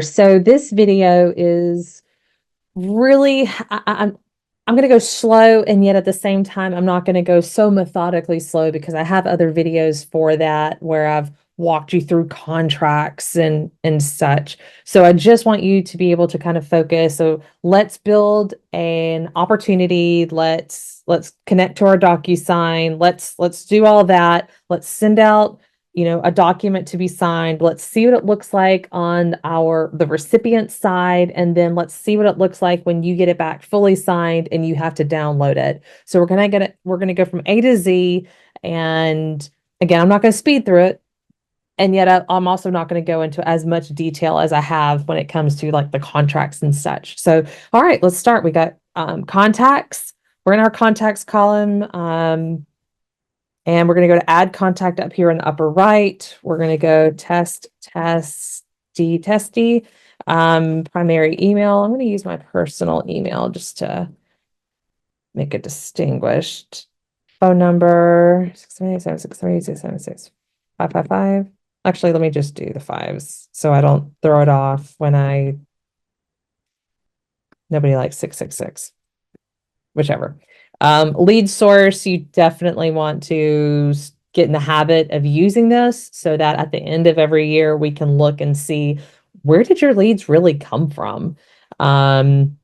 So this video is really, I'm going to go slow, and yet at the same time, I'm not going to go so methodically slow because I have other videos for that where I've walked you through contracts and such. So I just want you to be able to kind of focus. So let's build an opportunity. Let's connect to our DocuSign. Let's do all that. Let's send out a document to be signed. Let's see what it looks like on the recipient side, and then let's see what it looks like when you get it back fully signed and you have to download it. So we're gonna go from A to Z, and again, I'm not gonna speed through it, and yet I'm also not going to go into as much detail as I have when it comes to like the contracts and such. So, all right, let's start. We got contacts. We're in our contacts column. And we're going to go to add contact up here in the upper right. We're going to go testy, primary email. I'm going to use my personal email just to make it distinguished. Phone number 678-763-676-555. Actually, let me just do the fives so I don't throw it off when nobody likes 666, whichever. Lead source, you definitely want to get in the habit of using this so that at the end of every year, we can look and see, where did your leads really come from? Could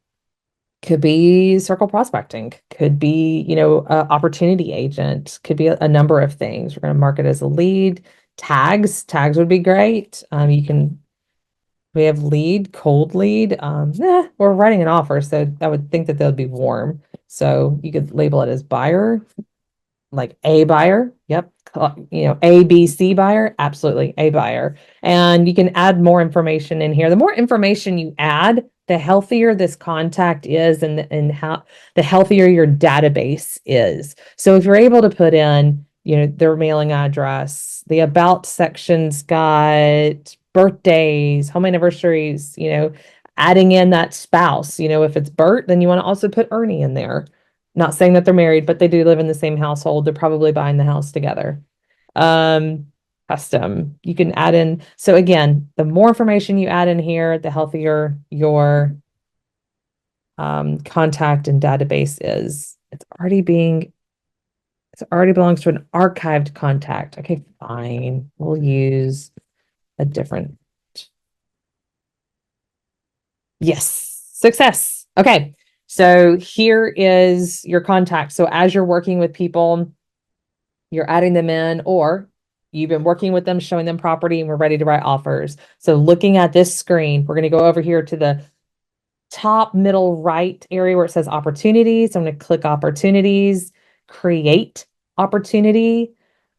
be circle prospecting, could be, opportunity agent, could be a number of things. We're going to mark it as a lead. Tags would be great. We have lead, cold lead. We're writing an offer, so I would think that they'll be warm. So you could label it as buyer, like a buyer. Yep. A, B, C buyer. Absolutely. A buyer. And you can add more information in here. The more information you add, the healthier this contact is, and how the healthier your database is. So if you're able to put in, their mailing address, the about section's got birthdays, home anniversaries, adding in that spouse, if it's Bert, then you want to also put Ernie in there. Not saying that they're married, but they do live in the same household. They're probably buying the house together. Custom, you can add in. So again, the more information you add in here, the healthier your contact and database is. It already belongs to an archived contact. Okay, fine. We'll use a different. Yes, success. Okay, so here is your contact. So as you're working with people, you're adding them in, or you've been working with them, showing them property, and we're ready to write offers. So looking at this screen, we're going to go over here to the top middle right area where it says opportunities. I'm going to click opportunities, create opportunity.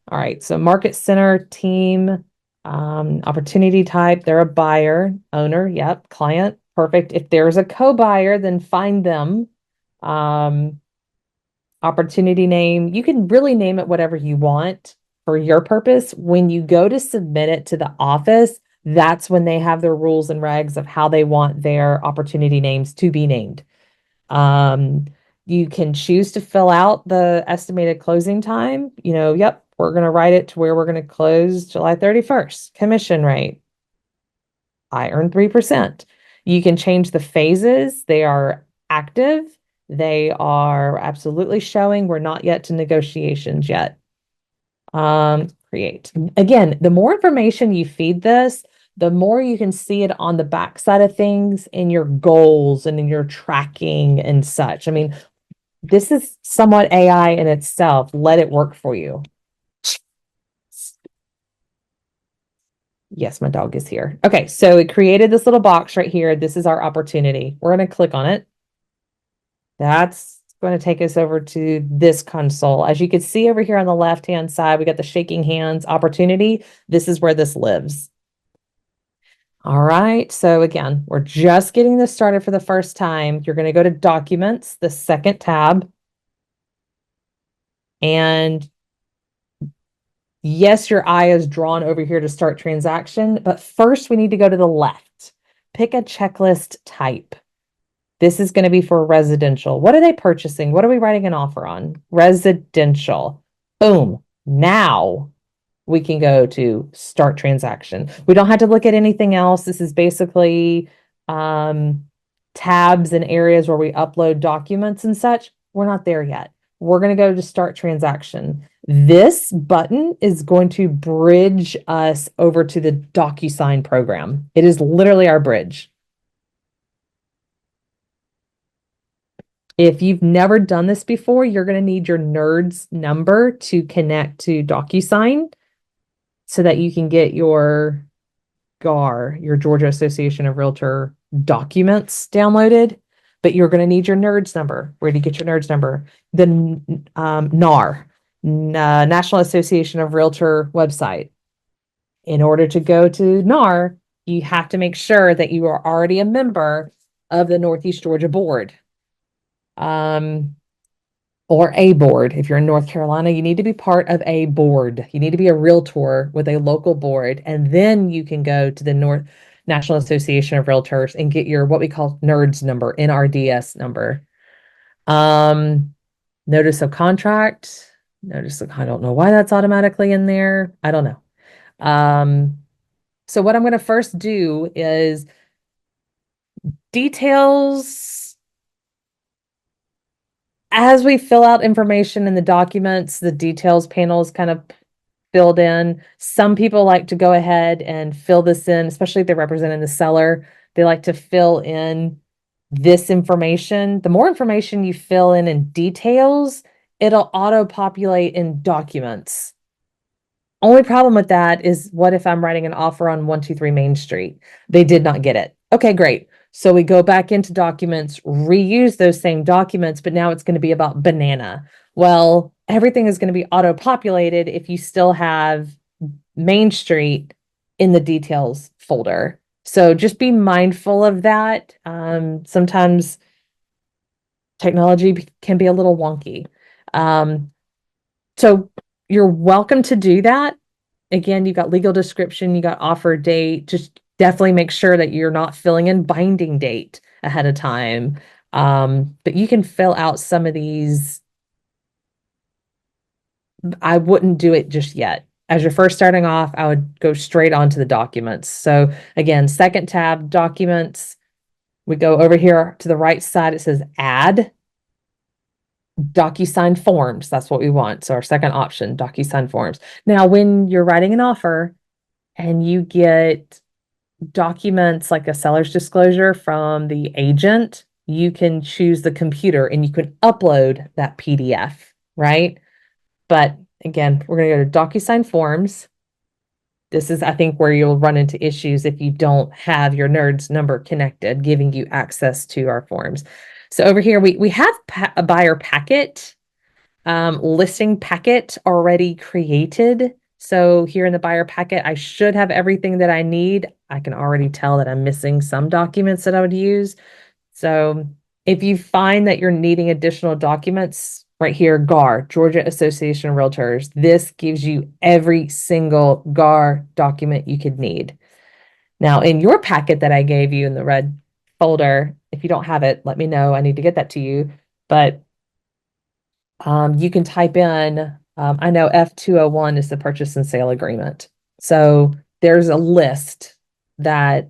All right, so market center team, opportunity type, they're a buyer, owner, yep, client, perfect. If there's a co-buyer, then find them. Opportunity name, you can really name it whatever you want for your purpose. When you go to submit it to the office, that's when they have their rules and regs of how they want their opportunity names to be named. You can choose to fill out the estimated closing time. Yep, we're going to write it to where we're going to close July 31st. Commission rate, I earn 3%. You can change the phases. They are active. They are absolutely showing. We're not yet to negotiations yet. Create. Again, the more information you feed this, the more you can see it on the back side of things in your goals and in your tracking and such. I mean, this is somewhat AI in itself. Let it work for you. Yes, my dog is here. Okay, so it created this little box right here. This is our opportunity. We're going to click on it. That's going to take us over to this console. As you can see over here on the left-hand side, we got the shaking hands opportunity. This is where this lives. All right, so again, we're just getting this started for the first time. You're going to go to Documents, the second tab. And yes, your eye is drawn over here to start transaction, but first we need to go to the left. Pick a checklist type. This is going to be for residential. What are they purchasing? What are we writing an offer on? Residential. Boom. Now we can go to start transaction. We don't have to look at anything else. This is basically tabs and areas where we upload documents and such. We're not there yet. We're going to go to start transaction. This button is going to bridge us over to the DocuSign program. It is literally our bridge. If you've never done this before, you're going to need your NERDS number to connect to DocuSign so that you can get your GAR, your Georgia Association of Realtor documents downloaded. But you're going to need your NERDS number. Where do you get your NERDS number? The NAR, National Association of Realtor website. In order to go to NAR, you have to make sure that you are already a member of the Northeast Georgia Board. Or a board. If you're in North Carolina, you need to be part of a board. You need to be a realtor with a local board, and then you can go to the National Association of Realtors and get your what we call NERDS number, NRDS number. Notice of contract. I don't know why that's automatically in there. I don't know. So what I'm going to first do is details. As we fill out information in the documents, the details panel is kind of filled in. Some people like to go ahead and fill this in, especially if they're representing the seller. They like to fill in this information. The more information you fill in details, it'll auto-populate in documents. Only problem with that is, what if I'm writing an offer on 123 Main Street? They did not get it. Okay, great. So we go back into documents, reuse those same documents, but now it's going to be about banana. Well, everything is going to be auto-populated if you still have Main Street in the details folder. So just be mindful of that. Sometimes technology can be a little wonky. So you're welcome to do that. Again, you got legal description, you got offer date. Just definitely make sure that you're not filling in binding date ahead of time. But you can fill out some of these. I wouldn't do it just yet. As you're first starting off, I would go straight onto the documents. So again, second tab, documents. We go over here to the right side. It says add. DocuSign forms. That's what we want. So our second option, DocuSign forms. Now, when you're writing an offer and you get documents like a seller's disclosure from the agent, you can choose the computer and you can upload that PDF, right? But again, we're going to go to DocuSign forms. This is, I think, where you'll run into issues if you don't have your NERDS number connected, giving you access to our forms. So over here, we have a buyer packet, listing packet already created. So here in the buyer packet, I should have everything that I need. I can already tell that I'm missing some documents that I would use. So if you find that you're needing additional documents, right here, GAR, Georgia Association of Realtors, this gives you every single GAR document you could need. Now, in your packet that I gave you in the red folder, if you don't have it, let me know. I need to get that to you. But you can type in, I know F201 is the purchase and sale agreement. So there's a list that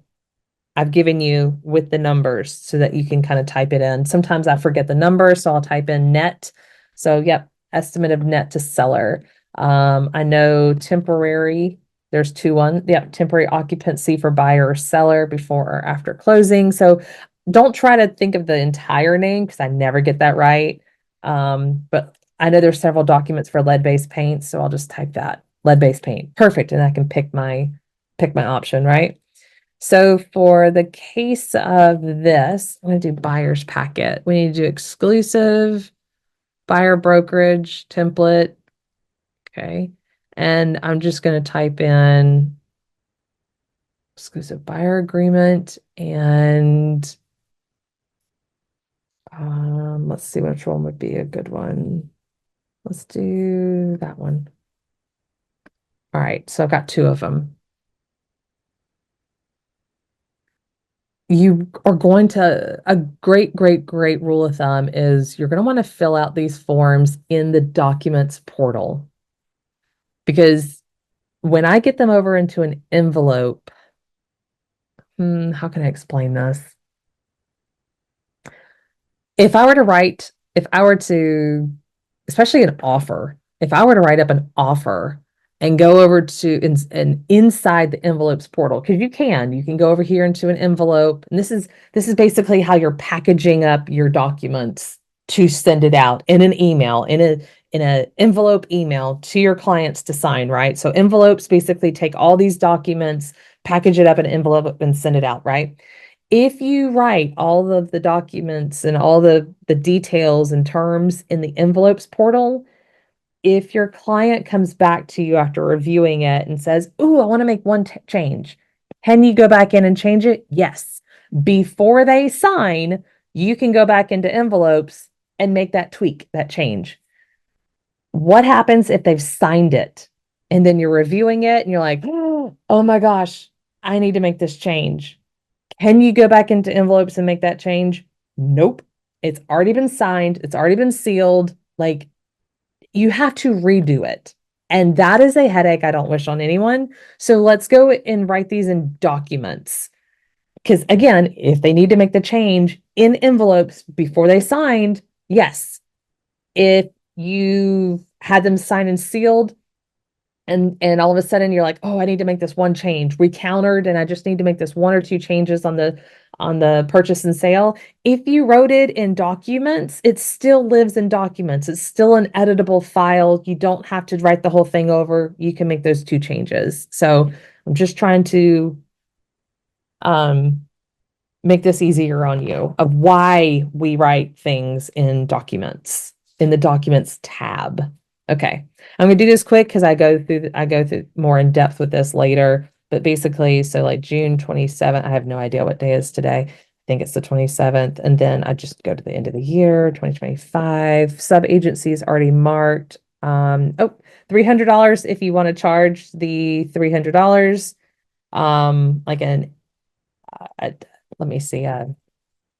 I've given you with the numbers so that you can kind of type it in. Sometimes I forget the number, so I'll type in net. So yep, estimate of net to seller. I know temporary, there's 2-1. Yep, temporary occupancy for buyer or seller before or after closing. So don't try to think of the entire name because I never get that right. But I know there's several documents for lead-based paint, so I'll just type that, lead-based paint. Perfect, and I can pick my option, right? So for the case of this, I'm going to do buyer's packet. We need to do exclusive, buyer brokerage, template. Okay. And I'm just going to type in exclusive buyer agreement and let's see which one would be a good one. Let's do that one. All right. So I've got 2 of them. You are going to, a great rule of thumb is you're going to want to fill out these forms in the documents portal, because when I get them over into an envelope, how can I explain this? If I were to, especially an offer, if I were to write up an offer and go over to and inside the envelopes portal, because you can go over here into an envelope, and this is basically how you're packaging up your documents to send it out in an email, in a envelope email to your clients to sign, right? So envelopes basically take all these documents, package it up in an envelope and send it out, right? If you write all of the documents and all the details and terms in the envelopes portal, if your client comes back to you after reviewing it and says, "Ooh, I want to make one change," can you go back in and change it? Yes. Before they sign, you can go back into envelopes and make that tweak, that change. What happens if they've signed it and then you're reviewing it and you're like, "Oh my gosh, I need to make this change." Can you go back into envelopes and make that change? Nope. It's already been signed. It's already been sealed. Like, you have to redo it. And that is a headache I don't wish on anyone. So let's go and write these in documents. Because again, if they need to make the change in envelopes before they signed, yes. If you had them signed and sealed, and all of a sudden you're like, oh, I need to make this one change. We countered and I just need to make this one or two changes on the purchase and sale. If you wrote it in documents, it still lives in documents. It's still an editable file. You don't have to write the whole thing over. You can make those two changes. So I'm just trying to make this easier on you of why we write things in documents, in the documents tab. Okay. I'm gonna do this quick because I go through more in depth with this later. But basically, so like June 27th, I have no idea what day is today. I think it's the 27th. And then I just go to the end of the year, 2025. Sub-agency is already marked. $300 if you want to charge the $300. Like let me see,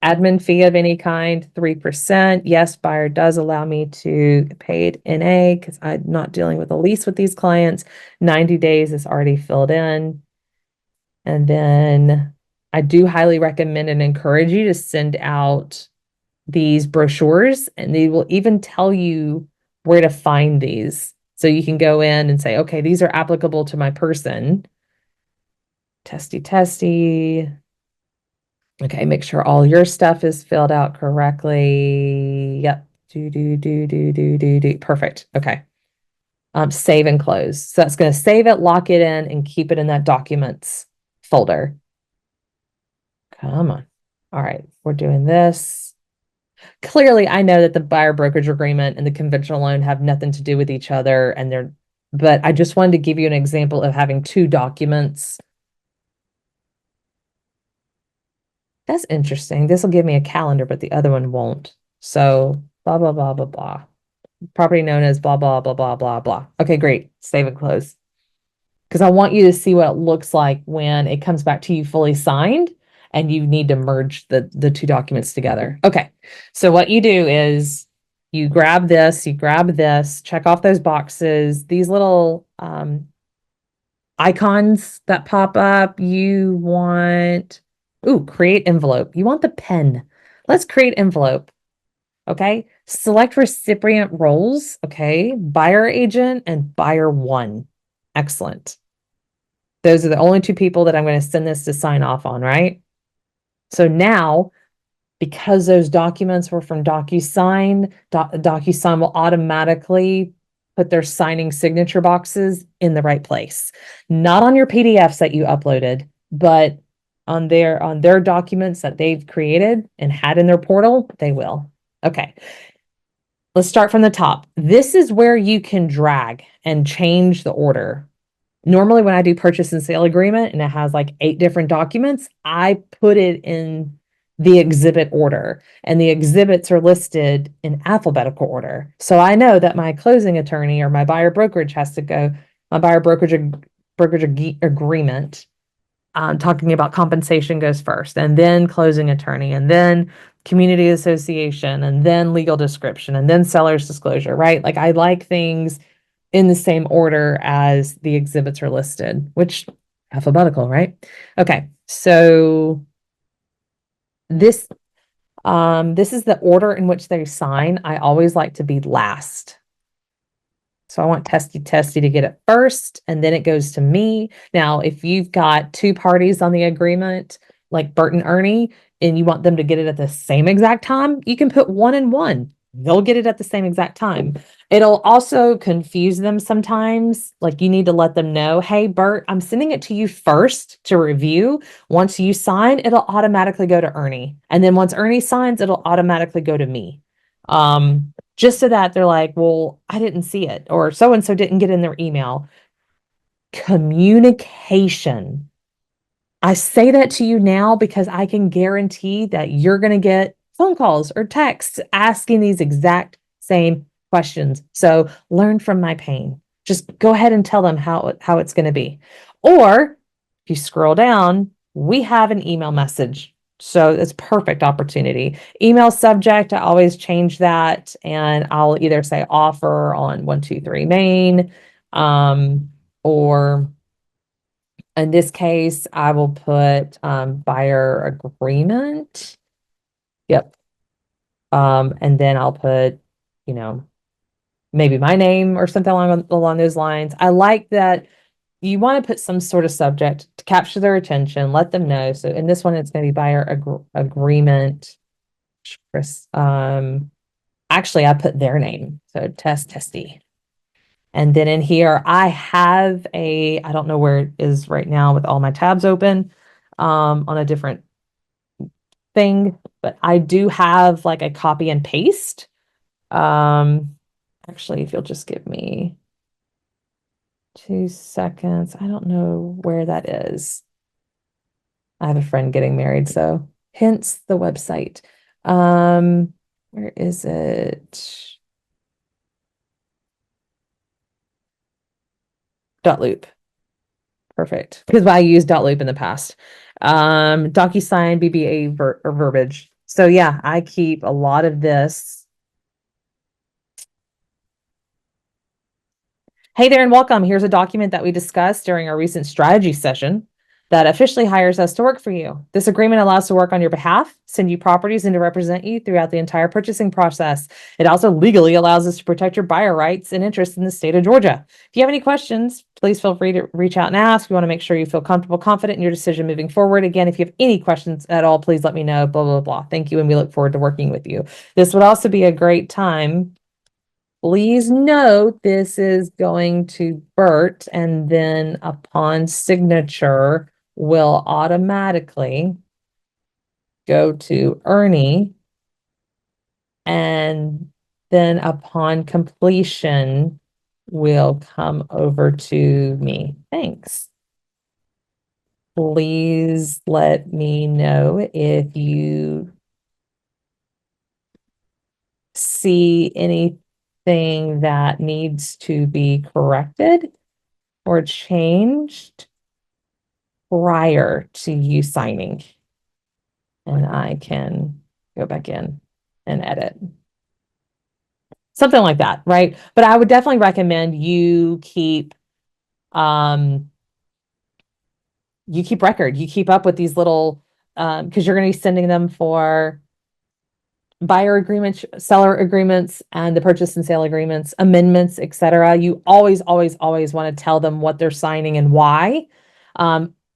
admin fee of any kind, 3%. Yes, buyer does allow me to pay it in NA because I'm not dealing with a lease with these clients. 90 days is already filled in. And then I do highly recommend and encourage you to send out these brochures, and they will even tell you where to find these. So you can go in and say, okay, these are applicable to my person. Testy. Okay, make sure all your stuff is filled out correctly. Yep. Do. Perfect. Okay. Save and close. So that's going to save it, lock it in, and keep it in that documents folder. Come on. All right, we're doing this. Clearly, I know that the buyer brokerage agreement and the conventional loan have nothing to do with each other, but I just wanted to give you an example of having two documents. That's interesting. This will give me a calendar, but the other one won't. So blah, blah, blah, blah, blah. Property known as blah, blah, blah, blah, blah, blah. Okay, great. Save and close. Because I want you to see what it looks like when it comes back to you fully signed and you need to merge the two documents together. Okay, so what you do is you grab this, check off those boxes, these little icons that pop up. You want, create envelope. You want the pen. Let's create envelope. Okay, select recipient roles. Okay, buyer agent and buyer one. Excellent. Those are the only two people that I'm going to send this to sign off on, right? So now, because those documents were from DocuSign, DocuSign will automatically put their signing signature boxes in the right place. Not on your PDFs that you uploaded, but on their documents that they've created and had in their portal, they will. Okay. Let's start from the top. This is where you can drag and change the order. Normally, when I do purchase and sale agreement and it has like 8 different documents, I put it in the exhibit order, and the exhibits are listed in alphabetical order. So I know that my closing attorney or my buyer brokerage has to go, my buyer brokerage agreement, talking about compensation goes first, and then closing attorney, and then community association, and then legal description, and then seller's disclosure, right? Like I like things in the same order as the exhibits are listed, which alphabetical, right? Okay, so this this is the order in which they sign. I always like to be last. So I want Testy to get it first, and then it goes to me. Now, if you've got two parties on the agreement, like Bert and Ernie, and you want them to get it at the same exact time, you can put 1 and 1. They'll get it at the same exact time. It'll also confuse them sometimes. Like you need to let them know, hey, Bert, I'm sending it to you first to review. Once you sign, it'll automatically go to Ernie. And then once Ernie signs, it'll automatically go to me. Just so that they're like, well, I didn't see it, or so and so didn't get in their email. Communication. I say that to you now because I can guarantee that you're going to get phone calls or texts asking these exact same questions. So learn from my pain. Just go ahead and tell them how it's going to be. Or if you scroll down, we have an email message. So it's perfect opportunity. Email subject, I always change that, and I'll either say offer on 123 Main, or in this case, I will put buyer agreement. Yep. And then I'll put, you know, maybe my name or something along those lines. I like that you want to put some sort of subject to capture their attention, let them know. So in this one, it's going to be buyer agreement. Chris, actually, I put their name. So Testy. And then in here, I have I don't know where it is right now with all my tabs open, on a different thing, but I do have like a copy and paste. Actually, if you'll just give me 2 seconds, I don't know where that is. I have a friend getting married, so hence the website. Where is it? .loop. Perfect. Because I used .loop in the past. DocuSign, BBA or verbiage. So yeah, I keep a lot of this. Hey there and welcome. Here's a document that we discussed during our recent strategy session that officially hires us to work for you. This agreement allows us to work on your behalf, send you properties, and to represent you throughout the entire purchasing process. It also legally allows us to protect your buyer rights and interests in the state of Georgia. If you have any questions, please feel free to reach out and ask. We want to make sure you feel comfortable, confident in your decision moving forward. Again, if you have any questions at all, please let me know, blah, blah, blah. Thank you, and we look forward to working with you. This would also be a great time. Please note this is going to Bert, and then upon signature will automatically go to Ernie, and then upon completion will come over to me. Thanks. Please let me know if you see anything that needs to be corrected or changed prior to you signing. And I can go back in and edit. Something like that, right? But I would definitely recommend you keep record. You keep up with these little, because you're going to be sending them for buyer agreements, seller agreements, and the purchase and sale agreements, amendments, etc. You always, always, always want to tell them what they're signing and why.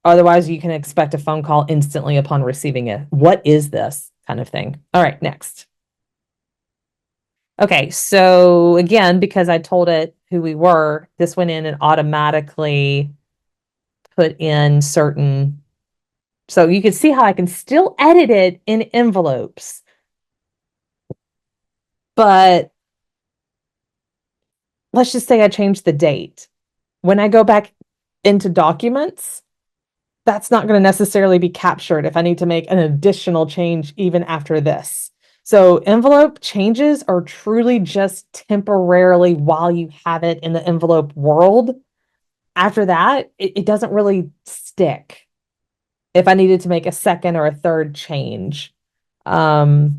Otherwise, you can expect a phone call instantly upon receiving it. What is this kind of thing? All right, next. Okay, so again, because I told it who we were, this went in and automatically put in certain. So you can see how I can still edit it in envelopes. But let's just say I changed the date. When I go back into documents, that's not going to necessarily be captured if I need to make an additional change even after this. So envelope changes are truly just temporarily while you have it in the envelope world. After that, it doesn't really stick if I needed to make a second or a third change. So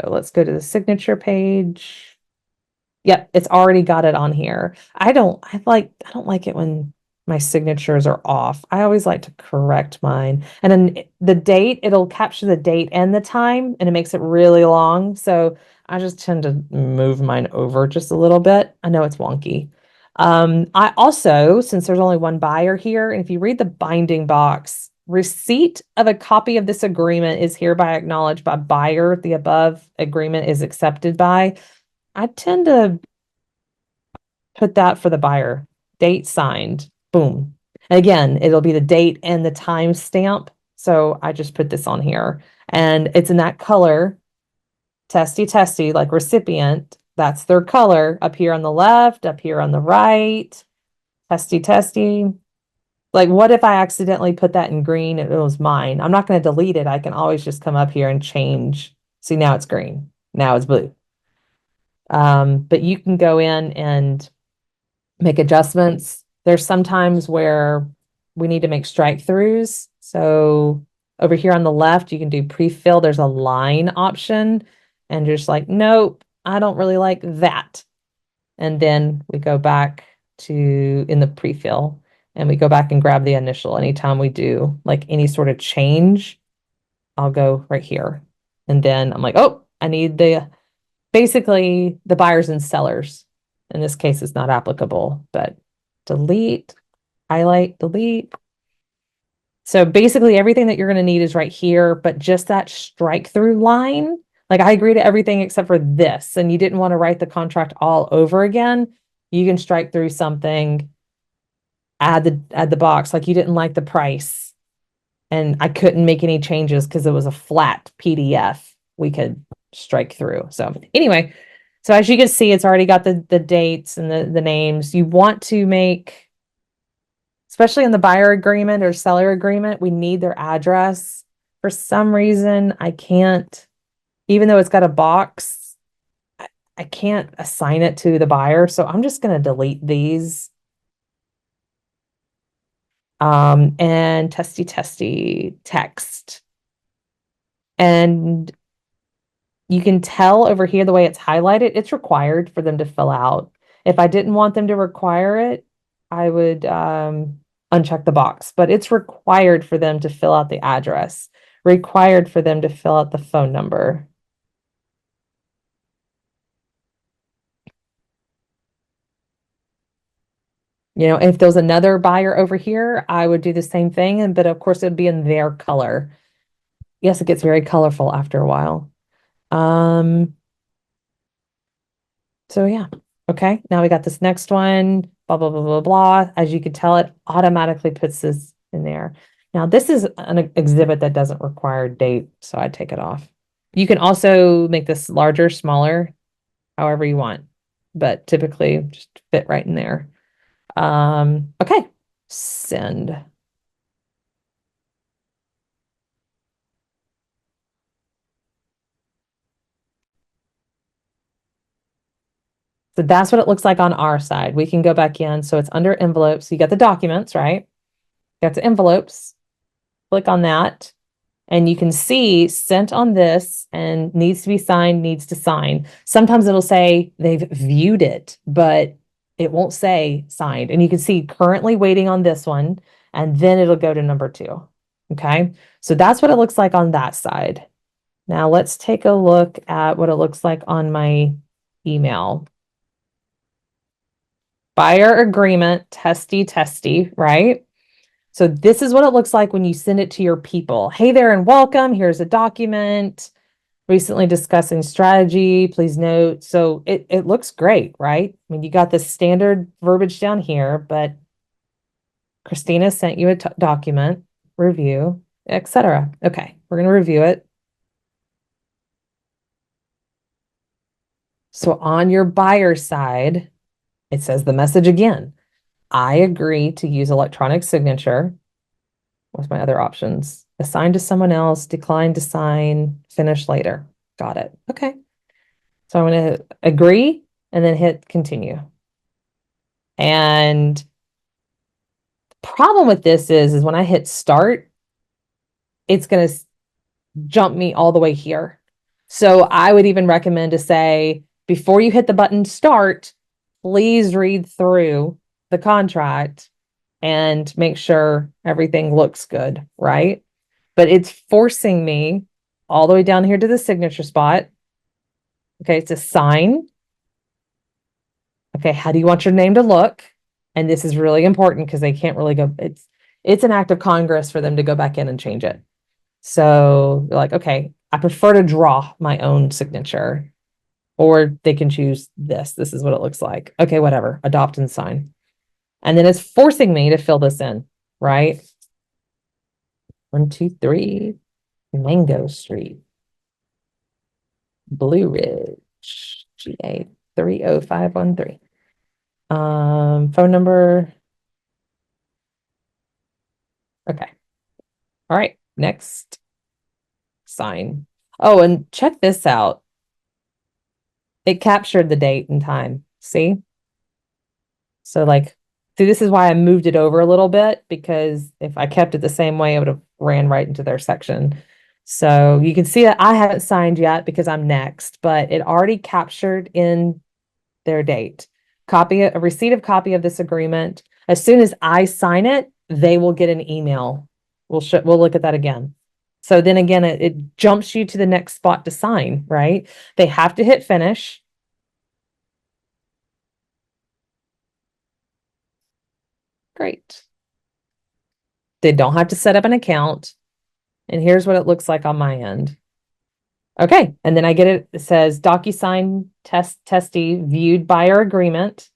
let's go to the signature page. Yep, it's already got it on here. I don't like it when my signatures are off. I always like to correct mine. And then the date, it'll capture the date and the time, and it makes it really long. So I just tend to move mine over just a little bit. I know it's wonky. I also, since there's only one buyer here, and if you read the binding box, receipt of a copy of this agreement is hereby acknowledged by buyer. The above agreement is accepted by. I tend to put that for the buyer. Date signed. Boom. Again, it'll be the date and the time stamp. So I just put this on here. And it's in that color, testy testy, like recipient. That's their color up here on the left, up here on the right. Testy testy. Like, what if I accidentally put that in green and it was mine? I'm not going to delete it. I can always just come up here and change. See, now it's green. Now it's blue. But you can go in and make adjustments. There's sometimes where we need to make strike throughs. So over here on the left, you can do pre-fill. There's a line option, and you're just like, nope, I don't really like that. And then we go back to in the pre-fill, and we go back and grab the initial. Anytime we do like any sort of change, I'll go right here. And then I'm like, oh, I need basically the buyers and sellers. In this case, it's not applicable, but delete, highlight, delete. So basically everything that you're going to need is right here, but just that strike through line. Like, I agree to everything except for this, and you didn't want to write the contract all over again. You can strike through something, add the box, like you didn't like the price and I couldn't make any changes because it was a flat PDF. We could strike through. So anyway, so as you can see, it's already got the dates and the names. You want to make, especially in the buyer agreement or seller agreement, we need their address. For some reason, I can't, even though it's got a box, I can't assign it to the buyer. So I'm just going to delete these. And testy text. And you can tell over here the way it's highlighted, it's required for them to fill out. If I didn't want them to require it, I would uncheck the box, but it's required for them to fill out the address, required for them to fill out the phone number. You know, if there's another buyer over here, I would do the same thing, but of course it'd be in their color. Yes, it gets very colorful after a while. So yeah. Okay, now we got this next one, blah, blah, blah, blah, blah. As you can tell, it automatically puts this in there. Now, this is an exhibit that doesn't require date, so I take it off. You can also make this larger, smaller, however you want, but typically just fit right in there. Okay, send. So that's what it looks like on our side. We can go back in. So it's under envelopes. You got the documents, right? You got the envelopes. Click on that. And you can see sent on this and needs to be signed, needs to sign. Sometimes it'll say they've viewed it, but it won't say signed. And you can see currently waiting on this one, and then it'll go to number 2. Okay. So that's what it looks like on that side. Now let's take a look at what it looks like on my email. Buyer agreement, testy, right? So this is what it looks like when you send it to your people. Hey there and welcome. Here's a document. Recently discussing strategy. Please note. So it looks great, right? I mean, you got the standard verbiage down here, but Christina sent you a document, review, etc. Okay, we're going to review it. So on your buyer side, it says the message again. I agree to use electronic signature. What's my other options? Assign to someone else, decline to sign, finish later. Got it. Okay. So I'm going to agree and then hit continue. And the problem with this is when I hit start, it's going to jump me all the way here. So I would even recommend to say, before you hit the button start, please read through the contract and make sure everything looks good, right? But it's forcing me all the way down here to the signature spot. Okay, to sign. Okay, how do you want your name to look? And this is really important because they can't really go, it's an act of Congress for them to go back in and change it. So they're like, okay, I prefer to draw my own signature. Or they can choose this. This is what it looks like. Okay, whatever. Adopt and sign. And then it's forcing me to fill this in, right? 123 Mango Street, Blue Ridge, GA 30513. Phone number. Okay. All right. Next. Sign. Oh, and check this out. It captured the date and time. See? So like, see, this is why I moved it over a little bit, because if I kept it the same way, it would have ran right into their section. So you can see that I haven't signed yet because I'm next, but it already captured in their date. A receipt of copy of this agreement. As soon as I sign it, they will get an email. We'll look at that again. So then again, it jumps you to the next spot to sign, right? They have to hit finish. Great. They don't have to set up an account. And here's what it looks like on my end. Okay, and then I get it. It says DocuSign testy viewed buyer agreement.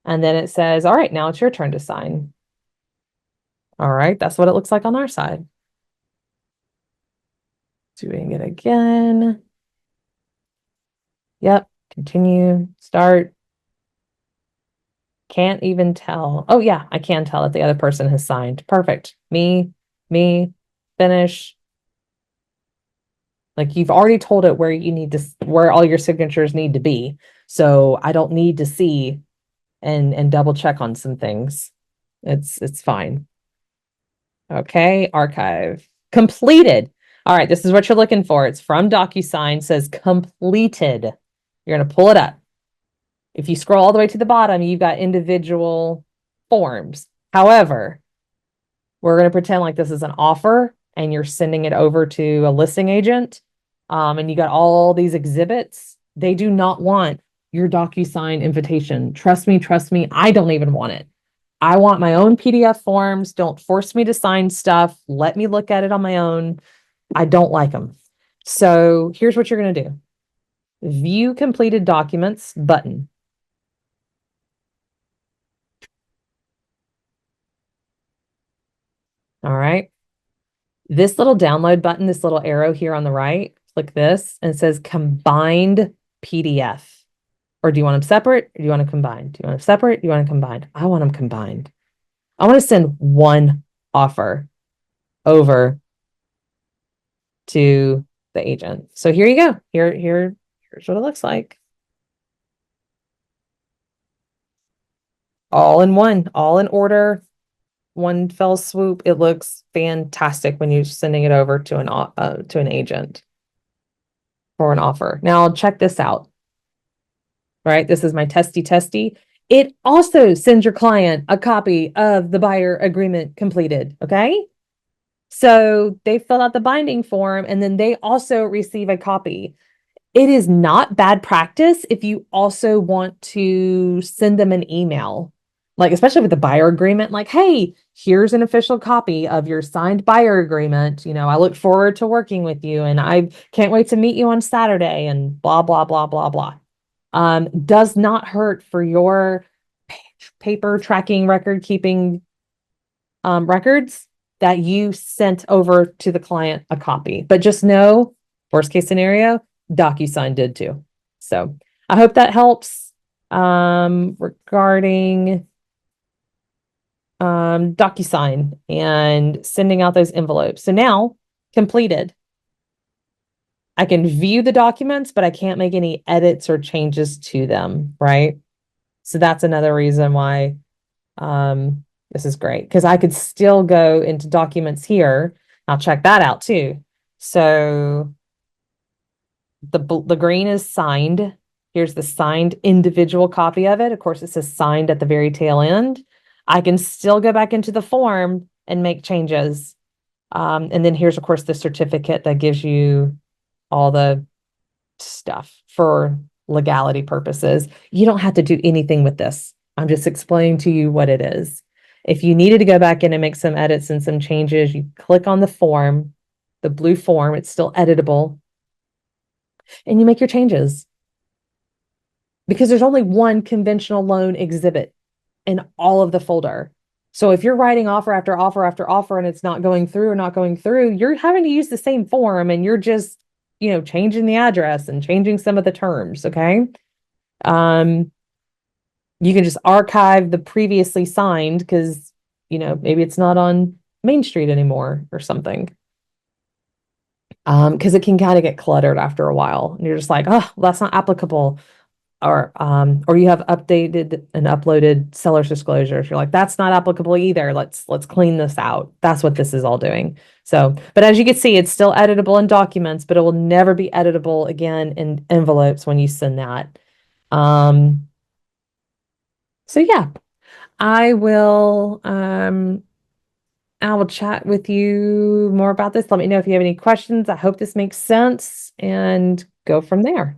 And then it says, all right, now it's your turn to sign. All right, that's what it looks like on our side. Doing it again. Yep, continue, start. Can't even tell. Oh yeah, I can tell that the other person has signed. Perfect. Me, finish. Like you've already told it where all your signatures need to be. So I don't need to see and double check on some things. It's fine. Okay, archive. Completed. All right, this is what you're looking for. It's from DocuSign, says completed. You're going to pull it up. If you scroll all the way to the bottom, you've got individual forms. However, we're going to pretend like this is an offer and you're sending it over to a listing agent. And you got all these exhibits. They do not want your DocuSign invitation. Trust me, I don't even want it. I want my own PDF forms. Don't force me to sign stuff. Let me look at it on my own. I don't like them. So here's what you're going to do. View completed documents button. All right. This little download button, this little arrow here on the right, click this and it says combined PDF. Or do you want them separate? Or do you want them combined? Do you want them separate? Do you want them combined? I want them combined. I want to send one offer over to the agent. So here you go. Here's what it looks like. All in one, all in order, one fell swoop. It looks fantastic when you're sending it over to an agent for an offer. Now check this out. Right, this is my testy. It also sends your client a copy of the buyer agreement completed. Okay. So they fill out the binding form and then they also receive a copy. It is not bad practice if you also want to send them an email, like especially with the buyer agreement, like, hey, here's an official copy of your signed buyer agreement. You know, I look forward to working with you and I can't wait to meet you on Saturday and blah, blah, blah, blah, blah. Does not hurt for your paper tracking record keeping records that you sent over to the client a copy. But just know, worst case scenario, DocuSign did too. So I hope that helps regarding DocuSign and sending out those envelopes. So now completed. I can view the documents, but I can't make any edits or changes to them, right? So that's another reason why this is great, because I could still go into documents here. I'll check that out too. So the green is signed. Here's the signed individual copy of it. Of course, it says signed at the very tail end. I can still go back into the form and make changes. And then here's, of course, the certificate that gives you all the stuff for legality purposes. You don't have to do anything with this. I'm just explaining to you what it is. If you needed to go back in and make some edits and some changes, you click on the form, the blue form, it's still editable, and you make your changes. Because there's only one conventional loan exhibit in all of the folder. So if you're writing offer after offer after offer and it's not going through or not going through, you're having to use the same form and you're just, changing the address and changing some of the terms, okay? Um, you can just archive the previously signed because, maybe it's not on Main Street anymore or something. Because it can kind of get cluttered after a while. And you're just like, oh, well, that's not applicable. Or you have updated and uploaded seller's disclosures. You're like, that's not applicable either. Let's clean this out. That's what this is all doing. So, but as you can see, it's still editable in documents, but it will never be editable again in envelopes when you send that. So yeah, I will I will chat with you more about this. Let me know if you have any questions. I hope this makes sense and go from there.